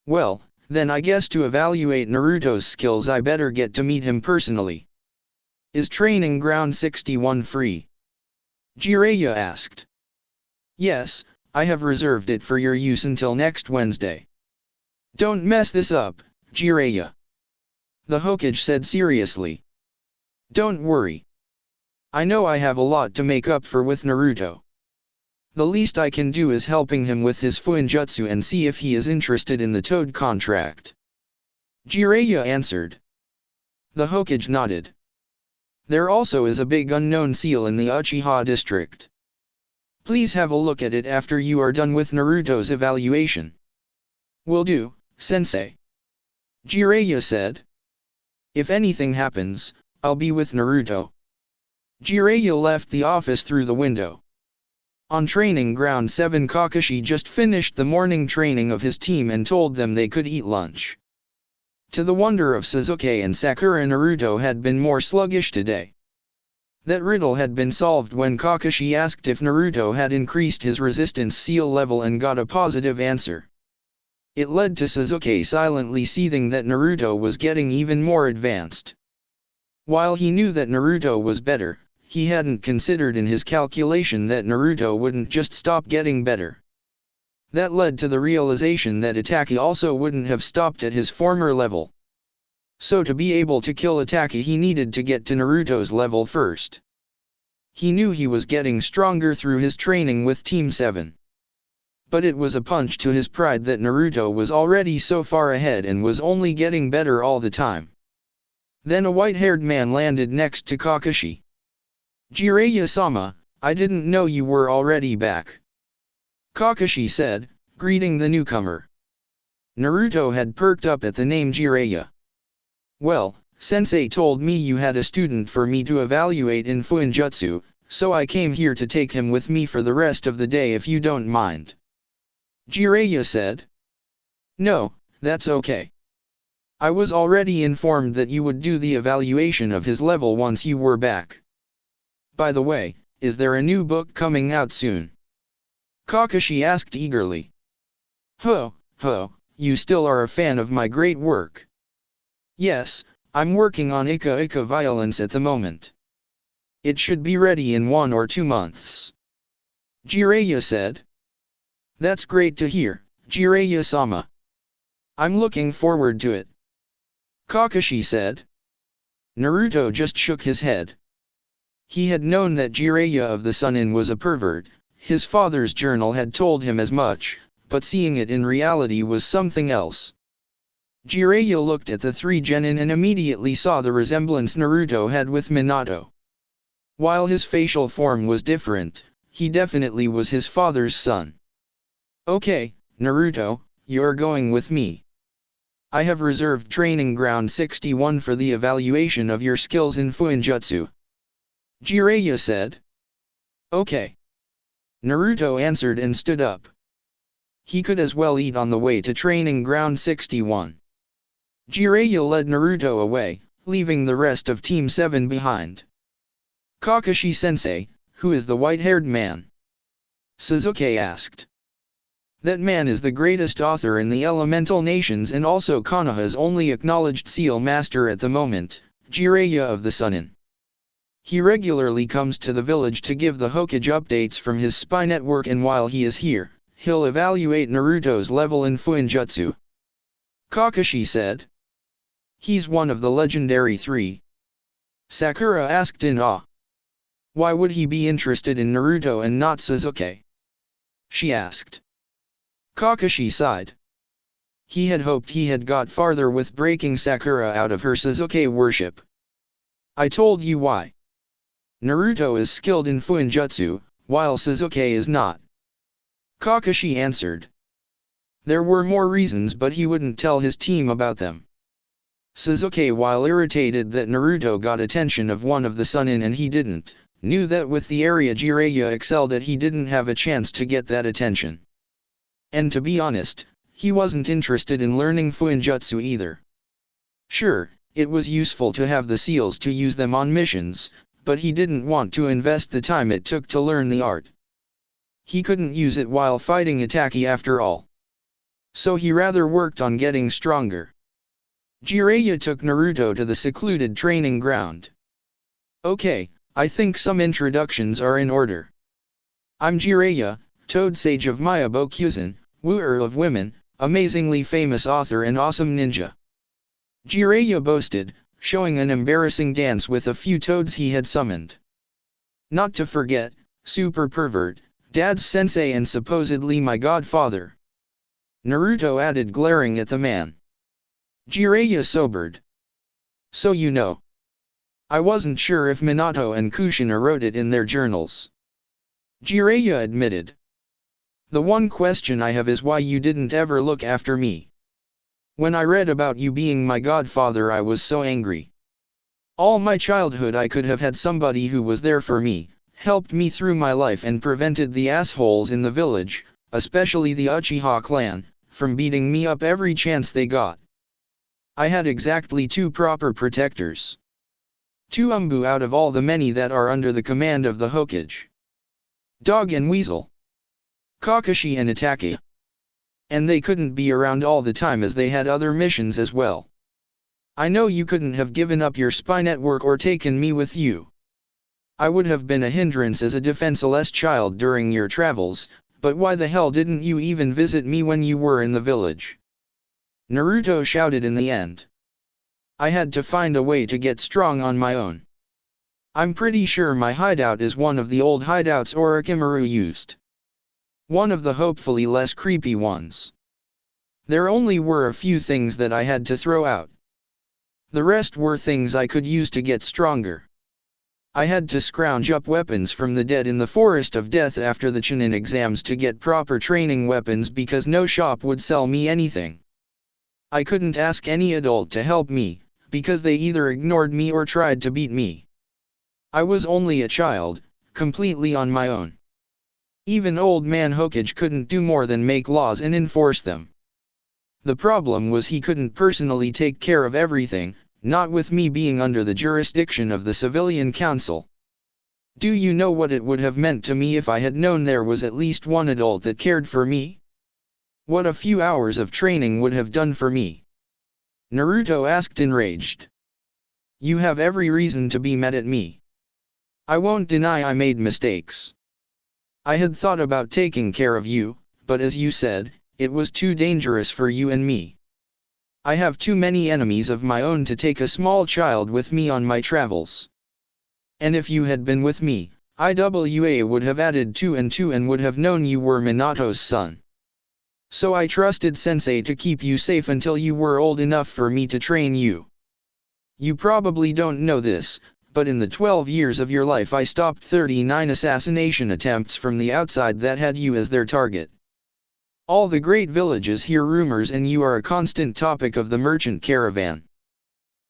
Well, then I guess to evaluate Naruto's skills I better get to meet him personally. Is Training Ground 61 free? Jiraiya asked. Yes, I have reserved it for your use until next Wednesday. Don't mess this up, Jiraiya. The Hokage said seriously. Don't worry. I know I have a lot to make up for with Naruto. The least I can do is helping him with his Fuinjutsu and see if he is interested in the Toad contract. Jiraiya answered. The Hokage nodded. There also is a big unknown seal in the Uchiha district. Please have a look at it after you are done with Naruto's evaluation. Will do, sensei. Jiraiya said. If anything happens, I'll be with Naruto. Jiraiya left the office through the window. On Training Ground 7 Kakashi just finished the morning training of his team and told them they could eat lunch. To the wonder of Sasuke and Sakura, Naruto had been more sluggish today. That riddle had been solved when Kakashi asked if Naruto had increased his resistance seal level and got a positive answer. It led to Sasuke silently seething that Naruto was getting even more advanced. While he knew that Naruto was better, he hadn't considered in his calculation that Naruto wouldn't just stop getting better. That led to the realization that Itachi also wouldn't have stopped at his former level. So to be able to kill Itachi he needed to get to Naruto's level first. He knew he was getting stronger through his training with Team 7. But it was a punch to his pride that Naruto was already so far ahead and was only getting better all the time. Then a white-haired man landed next to Kakashi. Jiraiya-sama, I didn't know you were already back. Kakashi said, greeting the newcomer. Naruto had perked up at the name Jiraiya. Well, sensei told me you had a student for me to evaluate in Fuinjutsu, so I came here to take him with me for the rest of the day if you don't mind. Jiraiya said. No, that's okay. I was already informed that you would do the evaluation of his level once you were back. By the way, is there a new book coming out soon? Kakashi asked eagerly. Ho, you still are a fan of my great work. Yes, I'm working on Ika Ika Violence at the moment. It should be ready in 1 or 2 months. Jiraiya said. That's great to hear, Jiraiya-sama. I'm looking forward to it. Kakashi said. Naruto just shook his head. He had known that Jiraiya of the Sunin was a pervert, his father's journal had told him as much, but seeing it in reality was something else. Jiraiya looked at the three genin and immediately saw the resemblance Naruto had with Minato. While his facial form was different, he definitely was his father's son. Okay, Naruto, you're going with me. I have reserved Training Ground 61 for the evaluation of your skills in Fuinjutsu. Jiraiya said. Okay. Naruto answered and stood up. He could as well eat on the way to Training Ground 61. Jiraiya led Naruto away, leaving the rest of Team 7 behind. Kakashi-sensei, who is the white-haired man? Sasuke asked. That man is the greatest author in the elemental nations and also Konoha's only acknowledged seal master at the moment, Jiraiya of the Sunin. He regularly comes to the village to give the Hokage updates from his spy network, and while he is here, he'll evaluate Naruto's level in Fuinjutsu. Kakashi said. He's one of the legendary three. Sakura asked in awe. Why would he be interested in Naruto and not Sasuke? She asked. Kakashi sighed. He had hoped he had got farther with breaking Sakura out of her Sasuke worship. I told you why. Naruto is skilled in Fuinjutsu, while Sasuke is not. Kakashi answered. There were more reasons, but he wouldn't tell his team about them. Sasuke, while irritated that Naruto got attention of one of the Sunin and he didn't, knew that with the area Jiraiya excelled at he didn't have a chance to get that attention. And to be honest, he wasn't interested in learning Fuinjutsu either. Sure, it was useful to have the seals to use them on missions, but he didn't want to invest the time it took to learn the art. He couldn't use it while fighting Itachi after all. So he rather worked on getting stronger. Jiraiya took Naruto to the secluded training ground. Okay, I think some introductions are in order. I'm Jiraiya, Toad Sage of Myabokusen, wooer of women, amazingly famous author and awesome ninja. Jiraiya boasted, showing an embarrassing dance with a few toads he had summoned. Not to forget, super pervert, dad's sensei and supposedly my godfather. Naruto added, glaring at the man. Jiraiya sobered. So you know. I wasn't sure if Minato and Kushina wrote it in their journals. Jiraiya admitted. The one question I have is why you didn't ever look after me. When I read about you being my godfather I was so angry. All my childhood I could have had somebody who was there for me, helped me through my life and prevented the assholes in the village, especially the Uchiha clan, from beating me up every chance they got. I had exactly 2 proper protectors. 2 Umbu out of all the many that are under the command of the Hokage. Dog and Weasel. Kakashi and Itachi. And they couldn't be around all the time as they had other missions as well. I know you couldn't have given up your spy network or taken me with you. I would have been a hindrance as a defenseless child during your travels, but why the hell didn't you even visit me when you were in the village? Naruto shouted in the end. I had to find a way to get strong on my own. I'm pretty sure my hideout is one of the old hideouts Orochimaru used. One of the hopefully less creepy ones. There only were a few things that I had to throw out. The rest were things I could use to get stronger. I had to scrounge up weapons from the dead in the Forest of Death after the Chunin exams to get proper training weapons because no shop would sell me anything. I couldn't ask any adult to help me, because they either ignored me or tried to beat me. I was only a child, completely on my own. Even Old Man Hokage couldn't do more than make laws and enforce them. The problem was he couldn't personally take care of everything, not with me being under the jurisdiction of the Civilian Council. Do you know what it would have meant to me if I had known there was at least one adult that cared for me? What a few hours of training would have done for me? Naruto asked enraged. You have every reason to be mad at me. I won't deny I made mistakes. I had thought about taking care of you, but as you said, it was too dangerous for you and me. I have too many enemies of my own to take a small child with me on my travels. And if you had been with me, IWA would have added 2 and 2 and would have known you were Minato's son. So I trusted Sensei to keep you safe until you were old enough for me to train you. You probably don't know this, but in the 12 years of your life I stopped 39 assassination attempts from the outside that had you as their target. All the great villages hear rumors and you are a constant topic of the merchant caravan.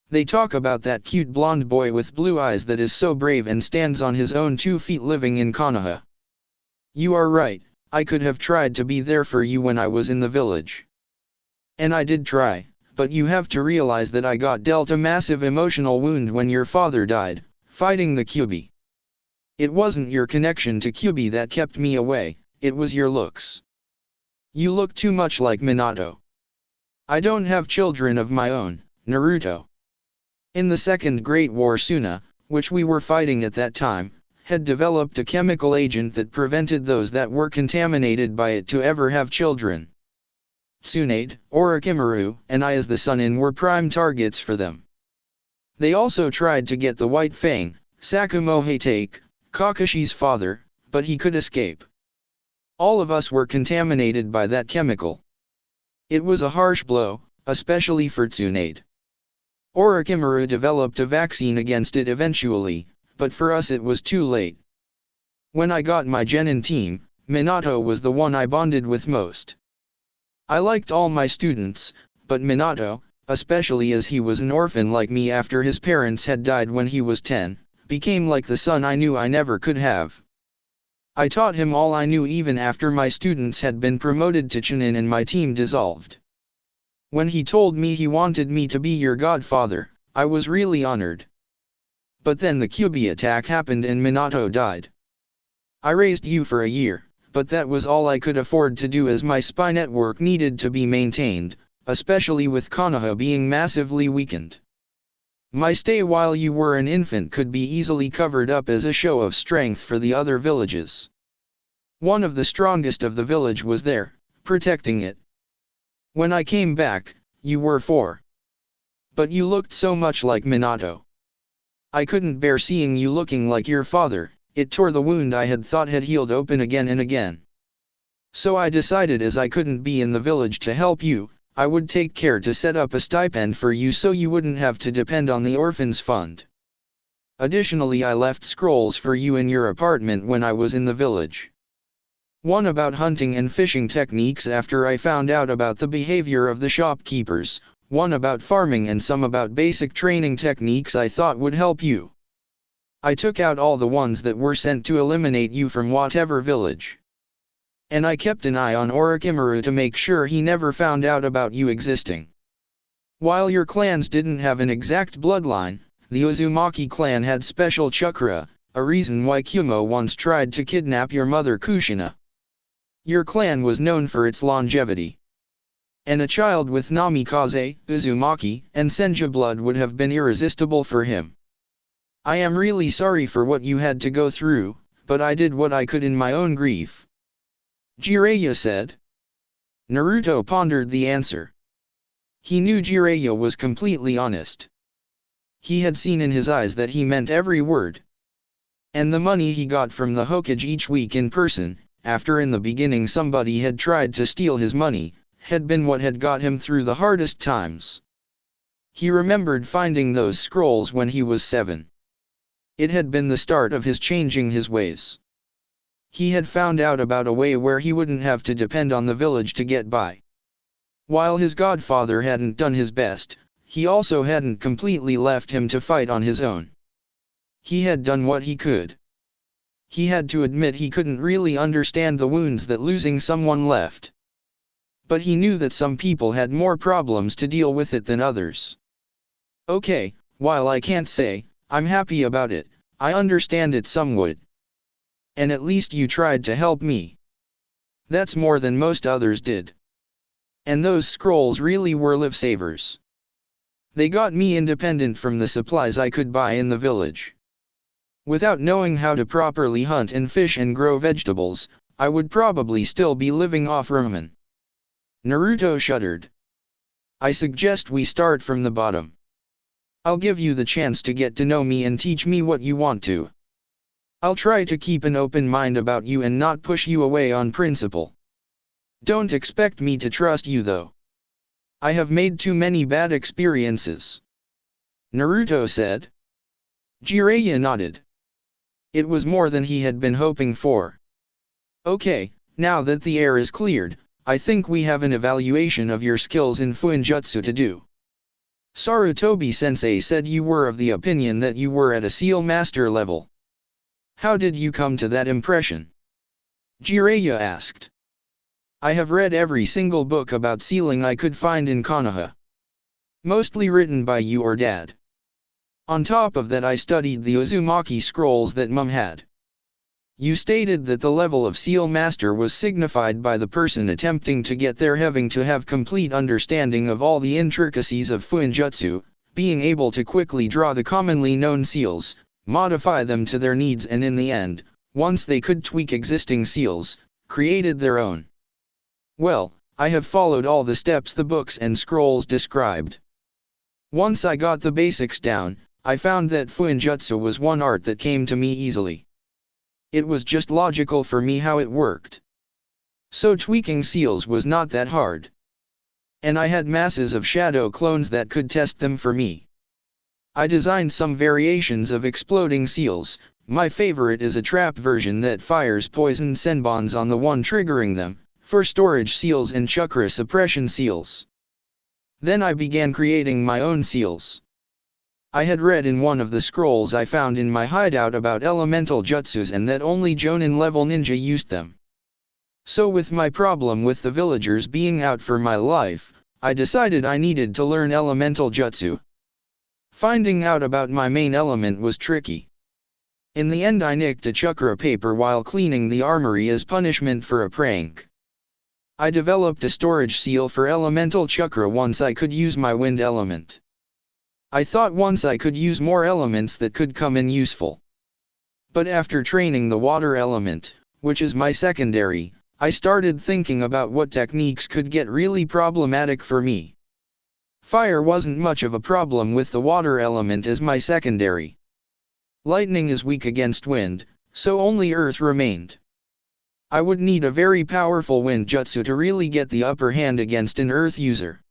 They talk about that cute blonde boy with blue eyes that is so brave and stands on his own 2 feet living in Konoha. You are right, I could have tried to be there for you when I was in the village. And I did try. But you have to realize that I got dealt a massive emotional wound when your father died, fighting the Kyuubi. It wasn't your connection to Kyuubi that kept me away, it was your looks. You look too much like Minato. I don't have children of my own, Naruto. In the Second Great War Suna, which we were fighting at that time, had developed a chemical agent that prevented those that were contaminated by it to ever have children. Tsunade, Orochimaru, and I as the Sunin were prime targets for them. They also tried to get the White Fang, Sakumohe take, Kakashi's father, but he could escape. All of us were contaminated by that chemical. It was a harsh blow, especially for Tsunade. Orochimaru developed a vaccine against it eventually, but for us it was too late. When I got my Genin team, Minato was the one I bonded with most. I liked all my students, but Minato, especially as he was an orphan like me after his parents had died when he was 10, became like the son I knew I never could have. I taught him all I knew even after my students had been promoted to Chunin and my team dissolved. When he told me he wanted me to be your godfather, I was really honored. But then the Kyuubi attack happened and Minato died. I raised you for a year. But that was all I could afford to do as my spy network needed to be maintained, especially with Konoha being massively weakened. My stay while you were an infant could be easily covered up as a show of strength for the other villages. One of the strongest of the village was there, protecting it. When I came back, you were 4. But you looked so much like Minato. I couldn't bear seeing you looking like your father. It tore the wound I had thought had healed open again and again. So I decided as I couldn't be in the village to help you, I would take care to set up a stipend for you so you wouldn't have to depend on the orphans fund. Additionally, I left scrolls for you in your apartment when I was in the village. One about hunting and fishing techniques after I found out about the behavior of the shopkeepers, one about farming and some about basic training techniques I thought would help you. I took out all the ones that were sent to eliminate you from whatever village. And I kept an eye on Orochimaru to make sure he never found out about you existing. While your clans didn't have an exact bloodline, the Uzumaki clan had special chakra, a reason why Kumo once tried to kidnap your mother Kushina. Your clan was known for its longevity. And a child with Namikaze, Uzumaki, and Senja blood would have been irresistible for him. I am really sorry for what you had to go through, but I did what I could in my own grief. Jiraiya said. Naruto pondered the answer. He knew Jiraiya was completely honest. He had seen in his eyes that he meant every word. And the money he got from the Hokage each week in person, after in the beginning somebody had tried to steal his money, had been what had got him through the hardest times. He remembered finding those scrolls when he was 7. It had been the start of his changing his ways. He had found out about a way where he wouldn't have to depend on the village to get by. While his godfather hadn't done his best, he also hadn't completely left him to fight on his own. He had done what he could. He had to admit he couldn't really understand the wounds that losing someone left. But he knew that some people had more problems to deal with it than others. Okay, while I can't say I'm happy about it, I understand it somewhat. And at least you tried to help me. That's more than most others did. And those scrolls really were lifesavers. They got me independent from the supplies I could buy in the village. Without knowing how to properly hunt and fish and grow vegetables, I would probably still be living off ramen. Naruto shuddered. I suggest we start from the bottom. I'll give you the chance to get to know me and teach me what you want to. I'll try to keep an open mind about you and not push you away on principle. Don't expect me to trust you though. I have made too many bad experiences. Naruto said. Jiraiya nodded. It was more than he had been hoping for. Okay, now that the air is cleared, I think we have an evaluation of your skills in Fuinjutsu to do. Sarutobi-sensei said you were of the opinion that you were at a seal master level. How did you come to that impression? Jiraiya asked. I have read every single book about sealing I could find in Konoha. Mostly written by you or Dad. On top of that I studied the Uzumaki scrolls that Mum had. You stated that the level of seal master was signified by the person attempting to get there having to have complete understanding of all the intricacies of Fuinjutsu, being able to quickly draw the commonly known seals, modify them to their needs and in the end, once they could tweak existing seals, created their own. Well, I have followed all the steps the books and scrolls described. Once I got the basics down, I found that Fuinjutsu was one art that came to me easily. It was just logical for me how it worked. So tweaking seals was not that hard. And I had masses of shadow clones that could test them for me. I designed some variations of exploding seals. My favorite is a trap version that fires poison senbons on the one triggering them, for storage seals and chakra suppression seals. Then I began creating my own seals. I had read in one of the scrolls I found in my hideout about elemental jutsus and that only Jonin level ninja used them. So with my problem with the villagers being out for my life, I decided I needed to learn elemental jutsu. Finding out about my main element was tricky. In the end I nicked a chakra paper while cleaning the armory as punishment for a prank. I developed a storage seal for elemental chakra once I could use my wind element. I thought once I could use more elements that could come in useful. But after training the water element, which is my secondary, I started thinking about what techniques could get really problematic for me. Fire wasn't much of a problem with the water element as my secondary. Lightning is weak against wind, so only earth remained. I would need a very powerful wind jutsu to really get the upper hand against an earth user.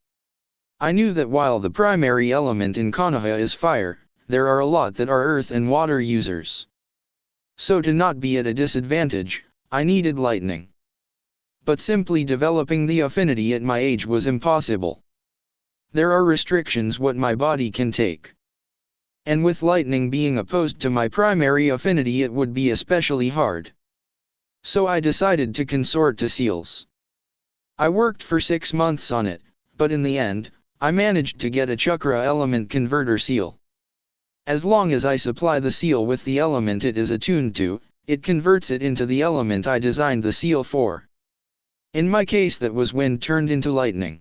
I knew that while the primary element in Konoha is fire, there are a lot that are earth and water users. So to not be at a disadvantage, I needed lightning. But simply developing the affinity at my age was impossible. There are restrictions what my body can take. And with lightning being opposed to my primary affinity it would be especially hard. So I decided to consort to seals. I worked for 6 months on it, but in the end, I managed to get a chakra element converter seal. As long as I supply the seal with the element it is attuned to, it converts it into the element I designed the seal for. In my case that was wind turned into lightning.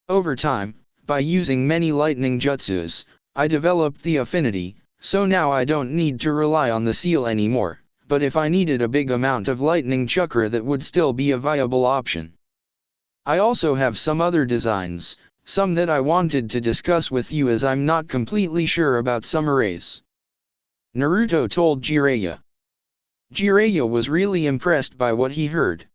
Over time, by using many lightning jutsus, I developed the affinity, so now I don't need to rely on the seal anymore, but if I needed a big amount of lightning chakra that would still be a viable option. I also have some other designs, some that I wanted to discuss with you as I'm not completely sure about some arrays. Naruto told Jiraiya. Jiraiya was really impressed by what he heard.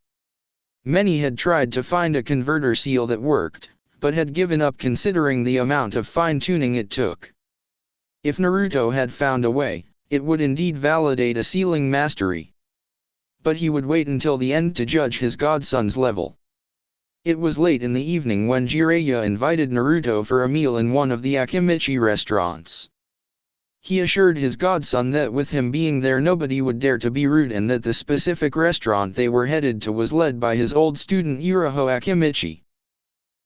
Many had tried to find a converter seal that worked, but had given up considering the amount of fine-tuning it took. If Naruto had found a way, it would indeed validate a sealing mastery. But he would wait until the end to judge his godson's level. It was late in the evening when Jiraiya invited Naruto for a meal in one of the Akimichi restaurants. He assured his godson that with him being there nobody would dare to be rude and that the specific restaurant they were headed to was led by his old student Yuraho Akimichi.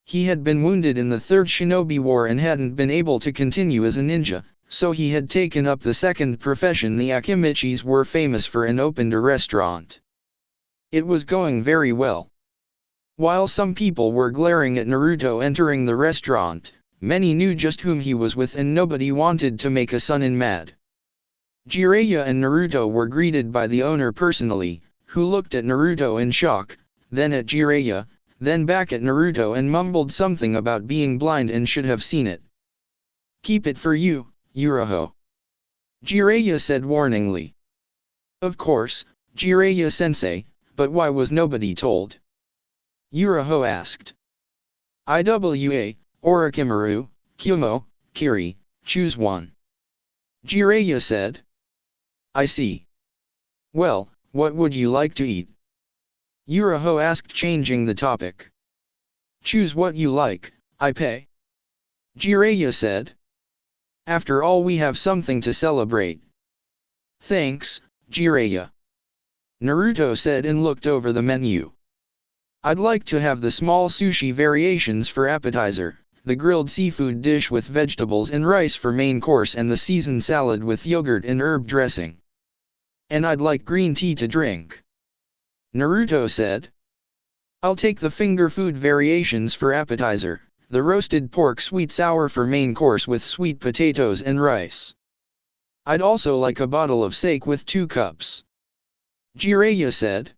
He had been wounded in the Third Shinobi War and hadn't been able to continue as a ninja, so he had taken up the second profession the Akimichis were famous for and opened a restaurant. It was going very well. While some people were glaring at Naruto entering the restaurant, many knew just whom he was with and nobody wanted to make a Sunin mad. Jiraiya and Naruto were greeted by the owner personally, who looked at Naruto in shock, then at Jiraiya, then back at Naruto and mumbled something about being blind and should have seen it. "Keep it for you, Uraho," Jiraiya said warningly. "Of course, Jiraiya-sensei, but why was nobody told?" Uraho asked. "Iwa, Orochimaru, Kyumo, Kiri, choose one," Jiraiya said. "I see. Well, what would you like to eat?" Uraho asked, changing the topic. "Choose what you like, I pay," Jiraiya said. "After all, we have something to celebrate." "Thanks, Jiraiya," Naruto said and looked over the menu. "I'd like to have the small sushi variations for appetizer, the grilled seafood dish with vegetables and rice for main course, and the seasoned salad with yogurt and herb dressing. And I'd like green tea to drink," Naruto said. "I'll take the finger food variations for appetizer, the roasted pork sweet sour for main course with sweet potatoes and rice. I'd also like a bottle of sake with 2 cups," Jiraiya said.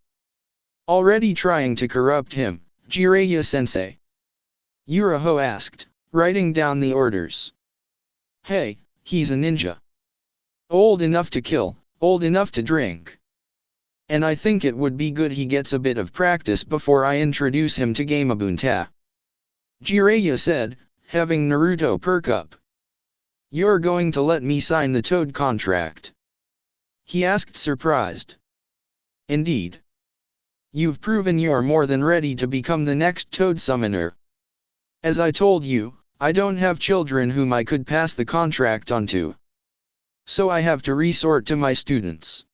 "Already trying to corrupt him, Jiraiya-sensei?" Uraho asked, writing down the orders. "Hey, he's a ninja. Old enough to kill, old enough to drink. And I think it would be good he gets a bit of practice before I introduce him to Gamabunta," Jiraiya said, having Naruto perk up. "You're going to let me sign the Toad contract?" he asked, surprised. "Indeed. You've proven you're more than ready to become the next Toad summoner. As I told you, I don't have children whom I could pass the contract on to. So I have to resort to my students.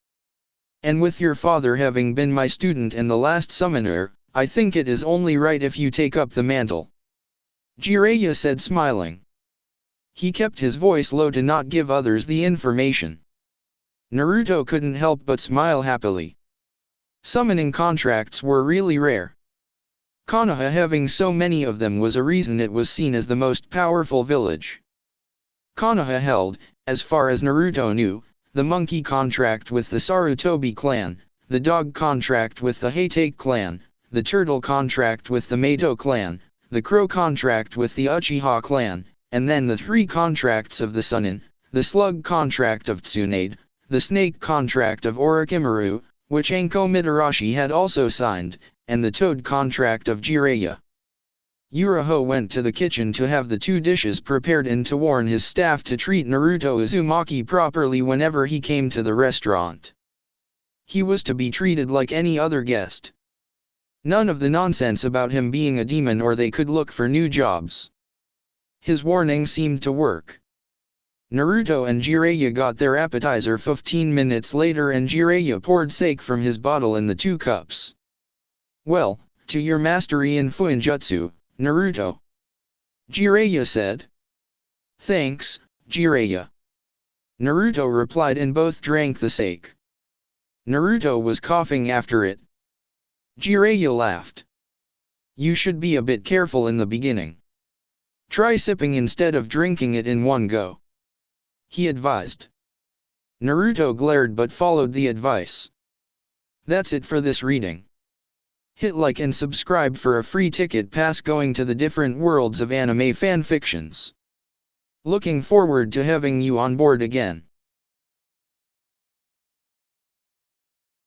And with your father having been my student and the last summoner, I think it is only right if you take up the mantle," Jiraiya said, smiling. He kept his voice low to not give others the information. Naruto couldn't help but smile happily. Summoning contracts were really rare. Konoha having so many of them was a reason it was seen as the most powerful village. Konoha held, as far as Naruto knew, the monkey contract with the Sarutobi clan, the dog contract with the Hatake clan, the turtle contract with the Mato clan, the crow contract with the Uchiha clan, and then the 3 contracts of the Sunin, the slug contract of Tsunade, the snake contract of Orochimaru, which Anko Mitarashi had also signed, and the toad contract of Jiraiya. Uraho went to the kitchen to have the 2 dishes prepared and to warn his staff to treat Naruto Uzumaki properly whenever he came to the restaurant. He was to be treated like any other guest. None of the nonsense about him being a demon or they could look for new jobs. His warning seemed to work. Naruto and Jiraiya got their appetizer 15 minutes later and Jiraiya poured sake from his bottle in the 2 cups. "Well, to your mastery in Fuinjutsu, Naruto," Jiraiya said. "Thanks, Jiraiya," Naruto replied and both drank the sake. Naruto was coughing after it. Jiraiya laughed. "You should be a bit careful in the beginning. Try sipping instead of drinking it in one go," he advised. Naruto glared but followed the advice. That's it for this reading. Hit like and subscribe for a free ticket pass going to the different worlds of anime fanfictions. Looking forward to having you on board again.